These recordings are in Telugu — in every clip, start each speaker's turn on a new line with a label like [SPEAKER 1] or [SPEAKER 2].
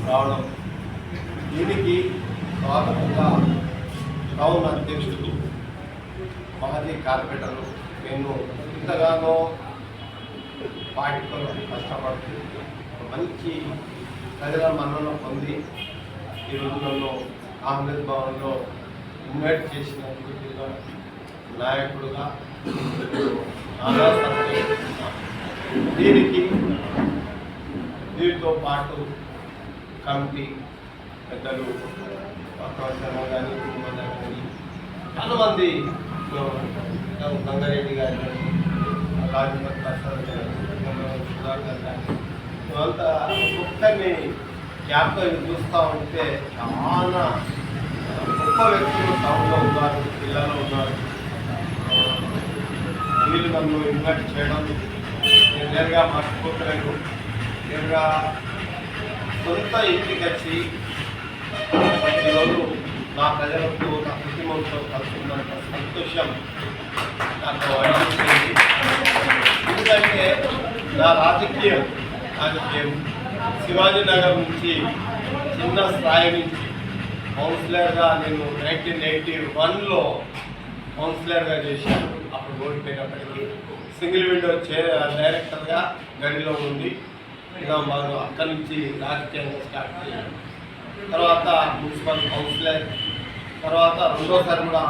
[SPEAKER 1] రావడం, దీనికి స్వాగతంగా టౌన్ అధ్యక్షుడు, మాజీ కార్పొరేటర్లు నేను ఇంతగానో పార్టీతో కష్టపడుతూ మంచి ప్రజల మన్నన పొంది ఈరోజు నన్ను కాంగ్రెస్ భవన్లో ఇన్వైట్ చేసినందుకు నాయకుడుగా దీనికి దీనితో పాటు కమిటీ పెద్దలు కానీ చాలామంది గంగారెడ్డి గారు రాజపతి ప్రసాద్ గారు సుధాకర్ గారు ఇవంతా ఒక్కరిని క్యాప్తో చూస్తూ ఉంటే చాలా గొప్ప వ్యక్తులు టౌన్లో ఉన్నారు, పిల్లలు ఉన్నారు. వీళ్ళు నన్ను ఇన్వైట్ చేయడం నేను నేరుగా మర్చిపోతలేను. నేరుగా సొంత ఇంటికి వచ్చి ఈరోజు నా ప్రజలకు నా కుటుంబంతో కలుసుకున్నంత సంతోషం నాకు అనిపించింది. ఎందుకంటే నా రాజకీయం శివాజీనగర్ నుంచి చిన్న స్థాయి నుంచి కౌన్సిలర్గా నేను 1981లో కౌన్సిలర్గా చేశాను. అప్పుడు ఓడిపోయినప్పటికీ సింగిల్ విండో డైరెక్టర్గా గడిలో ఉంది. నిజామాబాద్ అక్కడి నుంచి రాజకీయంగా స్టార్ట్ చేశాను. తర్వాత మున్సిపల్ కౌన్సిలర్, తర్వాత రెండోసారి కూడా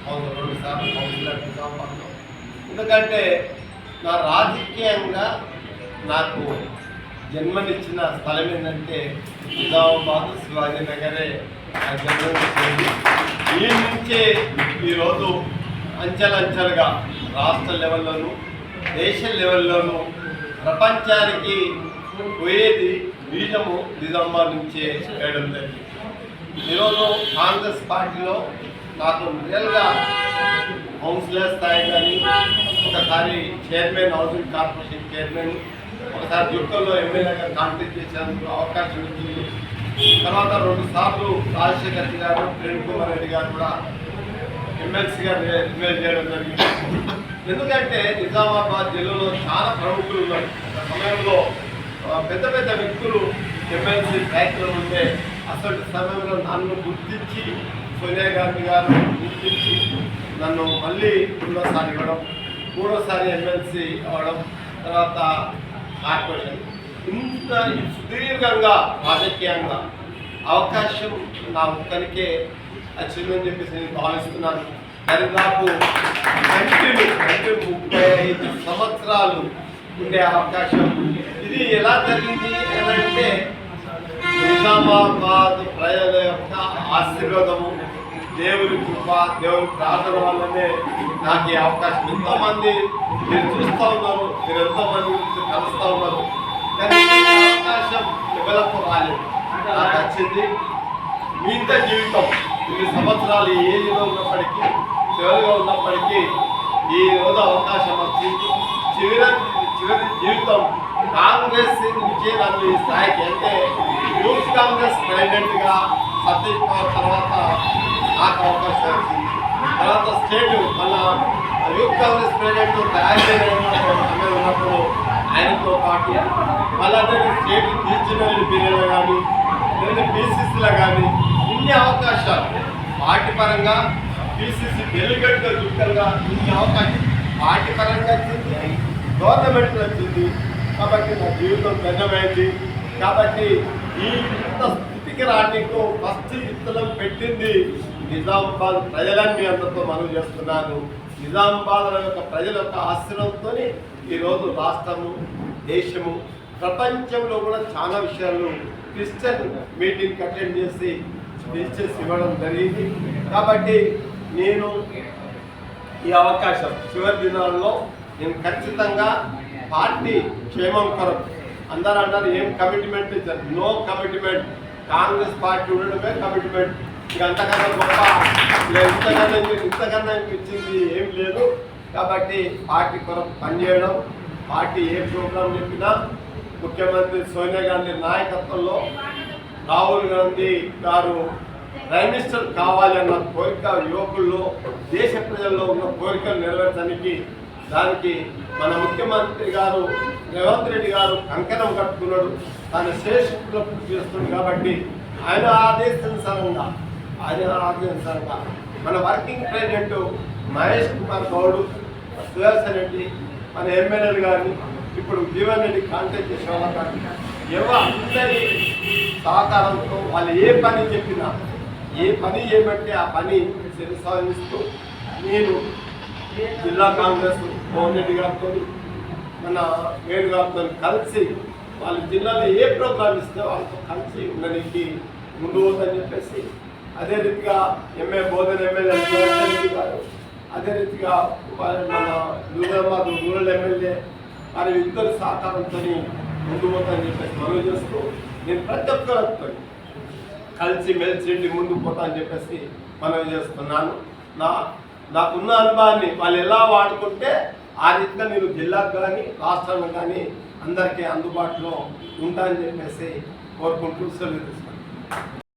[SPEAKER 1] 2 సార్లు కౌన్సిలర్ నిజామాబాద్లో. ఎందుకంటే నా రాజకీయంగా నాకు జన్మనిచ్చిన స్థలం ఏంటంటే నిజామాబాద్ శివాజీనగరే జన్మనిచ్చింది. ఈ నుంచే ఈరోజు అంచెలంచెలుగా రాష్ట్ర లెవెల్లోనూ దేశ లెవెల్లోనూ ప్రపంచానికి పోయేది బీజము నిజామాబాద్ నుంచే వేయడం జరిగింది. ఈరోజు కాంగ్రెస్ పార్టీలో నాకు రియల్గా కౌన్సిలర్ స్థాయి కానీ, ఒకసారి చైర్మన్, హౌసింగ్ కార్పొరేషన్ చైర్మన్, ఒకసారి యుక్కల్లో ఎమ్మెల్యేగా కాంటెస్ట్ చేసేందుకు అవకాశం వచ్చింది. తర్వాత 2 సార్లు రాజశేఖర్ రెడ్డి గారు, కిరణ్ కుమార్ రెడ్డి గారు కూడా ఎమ్మెల్సీగా రిలీజ్ చేయడం జరిగింది. ఎందుకంటే నిజామాబాద్ జిల్లాలో చాలా ప్రముఖులు ఉన్నారు. ఆ సమయంలో పెద్ద పెద్ద వ్యక్తులు ఎమ్మెల్సీ ట్రాక్లో ఉంటే అసలు సమయంలో నన్ను గుర్తించి సోనియా గాంధీ గారు గుర్తించి నన్ను మళ్ళీ 3వ ఇవ్వడం, 3వ ఎమ్మెల్సీ అవ్వడం, తర్వాత కార్పొరేషన్. ఇంత సుదీర్ఘంగా రాజకీయంగా అవకాశం నా ఒక్కరికే వచ్చిందని చెప్పేసి నేను భావిస్తున్నాను. దాదాపు 35 సంవత్సరాలు ఉండే అవకాశం. ఇది ఎలా జరిగింది అంటే నిజామాబాద్ ప్రజల యొక్క ఆశీర్వాదము, దేవుని కృప, దేవుని ప్రార్థన వల్లనే నాకు ఈ అవకాశం. ఎంతోమంది మీరు చూస్తూ ఉన్నారు, మీరు ఎంతోమంది కలుస్తూ ఉన్నారు, కానీ అవకాశం ఎవరికి రాలేదు. నాకు వచ్చింది. మిగతా జీవితం 2 సంవత్సరాలు ఏజ్లో ఉన్నప్పటికీ, చివరిగా ఉన్నప్పటికీ ఈ రోజు అవకాశం వచ్చింది. చివరి జీవితం కాంగ్రెస్ నుంచి నన్ను ఈ స్థాయికి, అంటే యూత్ కాంగ్రెస్ ప్రెసిడెంట్గా సతీష్ పవార్ తర్వాత నాకు అవకాశం వచ్చింది. తర్వాత స్టేట్ మళ్ళా యూత్ కాంగ్రెస్ ప్రెసిడెంట్ తయారు ఉన్నప్పుడు ఆయనతో పాటు మళ్ళా స్టేట్ రీజనల్ పీరియడ్లో కానీ, లేదా బీసీసీలో కానీ ఇన్ని అవకాశాలు, పార్టీ పరంగా బీసీసీ డెలిగేట్గా చుట్టంగా ఇన్ని అవకాశం పార్టీ పరంగా వచ్చింది, గవర్నమెంట్ వచ్చింది. కాబట్టి నా జీవితం ధన్యమైంది. కాబట్టి ఈ ఇంత స్థితికి రానికి ఫస్ట్ విత్తనం పెట్టింది నిజామాబాద్ ప్రజలని మీ అందరితో మనవి చేస్తున్నాను. నిజామాబాద్ యొక్క ప్రజల యొక్క ఆశీర్వాదంతో ఈరోజు రాష్ట్రము, దేశము, ప్రపంచంలో కూడా చాలా విషయాలు క్రిస్టియన్ మీటింగ్ అటెండ్ చేసి స్పీచెస్ ఇవ్వడం జరిగింది. కాబట్టి నేను ఈ అవకాశం చివరి దినాల్లో నేను ఖచ్చితంగా పార్టీ క్షేమం కొరకు, అందరూ అన్నారు ఏం కమిట్మెంట్ ఇచ్చారు, నో కమిట్మెంట్, కాంగ్రెస్ పార్టీ ఉండడమే కమిట్మెంట్. ఇక అంతకన్నా గొప్ప ఇంతకన్నా ఇచ్చింది ఏం లేదు. కాబట్టి పార్టీ కొరకు పనిచేయడం, పార్టీ ఏ ప్రోగ్రాం చెప్పినా ముఖ్యమంత్రి సోనియా గాంధీ నాయకత్వంలో రాహుల్ గాంధీ గారు ప్రైమ్ మినిస్టర్ కావాలన్న కోరిక యువకుల్లో, దేశ ప్రజల్లో ఉన్న కోరికలు నెరవేర్చడానికి దానికి మన ముఖ్యమంత్రి గారు రేవంత్ రెడ్డి గారు కంకణం కట్టుకున్నాడు. తన శేషులో చేస్తుంది కాబట్టి ఆయన ఆదేశానుసారంగా మన వర్కింగ్ ప్రెసిడెంట్ మహేష్ కుమార్ గౌడ్, సుదర్శన్ రెడ్డి, మన ఎమ్మెల్యేలు కానీ ఇప్పుడు జీవన్ రెడ్డి కాంటాక్ట్ చేసే వాళ్ళ కానీ అందరి సహకారంతో వాళ్ళు ఏ పని చెప్పినా, ఏ పని చేయబట్టి ఆ పని కొనసాగిస్తూ నేను జిల్లా కాంగ్రెస్ మోహన్ రెడ్డి గారితో మన వేణు గారితో కలిసి వాళ్ళ జిల్లాలో ఏ ప్రోగ్రామ్ ఇస్తే వాళ్ళతో కలిసి ఉండడానికి ముందు పోతుందని చెప్పేసి, అదే రీతిగా బోధన ఎమ్మెల్యే రెడ్డి గారు, అదే రీతిగా మన నూరాబాద్ రూరల్ ఎమ్మెల్యే వారి ఇద్దరు సహకారంతో ముందు పోతానని చెప్పేసి మనవి చేస్తూ నేను ప్రతి ఒక్కరితో కలిసి మెలిసి ముందుకు పోతా అని చెప్పేసి మనవి చేస్తున్నాను. నాకున్న అనుభవాన్ని వాళ్ళు ఎలా వాడుకుంటే ఆ రీతిగా నేను జిల్లాకు కానీ రాష్ట్రానికి కానీ అందరికీ అందుబాటులో ఉంటానని చెప్పేసి కోరుకుంటూ సెలవు తీసుకుంటాను.